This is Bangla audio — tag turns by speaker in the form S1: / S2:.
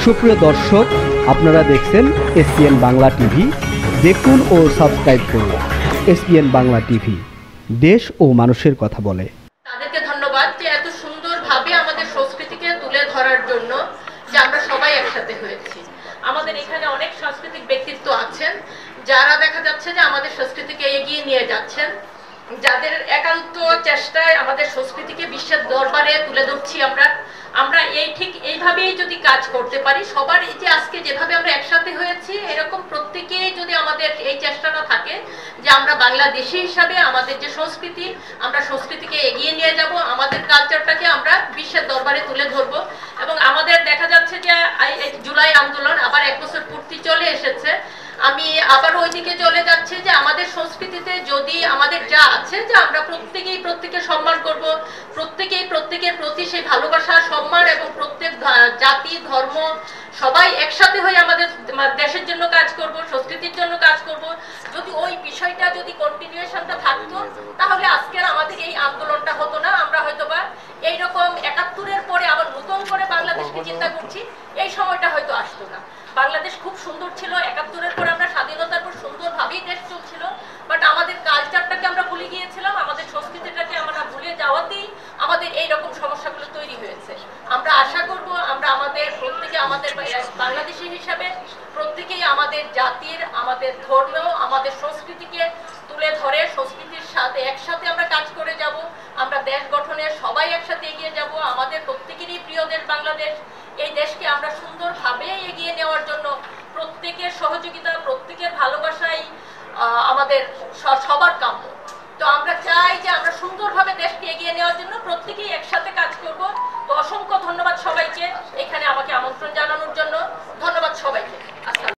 S1: সুপ্রিয় দর্শক, আপনারা দেখছেন এসপিএন বাংলা টিভি। দেখুন ও সাবস্ক্রাইব করুন এসপিএন বাংলা টিভি, দেশ ও মানুষের কথা বলে।
S2: তাদেরকে ধন্যবাদ যে এত সুন্দরভাবে আমাদের সংস্কৃতিকে তুলে ধরার জন্য, যে আমরা সবাই একসাথে হয়েছি। আমাদের এখানে অনেক সাংস্কৃতিক ব্যক্তিত্ব আছেন যারা দেখা যাচ্ছে যে আমাদের সংস্কৃতিকে এগিয়ে নিয়ে যাচ্ছেন, যাদের একান্ত চেষ্টায় আমাদের সংস্কৃতিকে বিশ্বের দরবারে তুলে ধরছি। আমরা এইভাবেই যদি কাজ করতে পারি, সবার এই যে আজকে যেভাবে আমরা একসাথে হয়েছি, এরকম প্রত্যেকেই যদি আমাদের এই চেষ্টাটা থাকে যে আমরা বাংলাদেশি হিসাবে আমাদের যে সংস্কৃতি, আমরা সংস্কৃতিকে এগিয়ে নিয়ে যাব, আমাদের কালচারটাকে আমরা বিশ্বের দরবারে তুলে ধরব। এবং আমাদের দেখা যাচ্ছে যে জুলাই আন্দোলন আবার 1 বছর পূর্তি চলে এসেছে। আমি আবার ওইদিকে চলে যাচ্ছি যে আমাদের সংস্কৃতিতে যদি আমাদের যা আছে, যে আমরা প্রত্যেকের সম্মান করব, প্রত্যেকের প্রতি সেই ভালোবাসা, সম্মান, এবং প্রত্যেক জাতি ধর্ম সবাই একসাথে হয়ে আমাদের দেশের জন্য কাজ করব, সংস্কৃতির জন্য কাজ করব। যদি ওই বিষয়টা যদি কন্টিনিউয়েশনটা থাকতো, তাহলে আজকের আমাদের এই আন্দোলনটা হতো না। আমরা হয়তোবা এইরকম 71-এর পরে আবার নতুন করে বাংলাদেশকে চিন্তা করছি, এই সময়টা হয়তো আসতো না। বাংলাদেশ খুব সুন্দর ছিল, 71-এর পরে আমরা স্বাধীনতার পর সুন্দরভাবেই দেশ চলছিল, বাট আমাদের কালচারটাকে আমরা ভুলে গিয়েছিলাম, আমাদের সংস্কৃতিটাকে আমরা ভুলে যাওয়াতেই আমাদের এইরকম সমস্যাগুলো তৈরি হয়েছে। আমরা আশা করব আমরা প্রত্যেকে আমাদের বাংলাদেশি হিসাবে প্রত্যেকেই আমাদের জাতির, আমাদের ধর্ম, আমাদের সংস্কৃতিকে তুলে ধরে সংস্কৃতির সাথে একসাথে আমরা কাজ করে যাব। আমরা দেশ গঠনে সবাই একসাথে এগিয়ে যাব। আমাদের প্রত্যেকেরই প্রিয় দেশ বাংলাদেশ। এই দেশকে আমরা সুন্দরভাবে এগিয়ে নেওয়ার জন্য প্রত্যেকের সহযোগিতা, প্রত্যেকের ভালোবাসাই আমাদের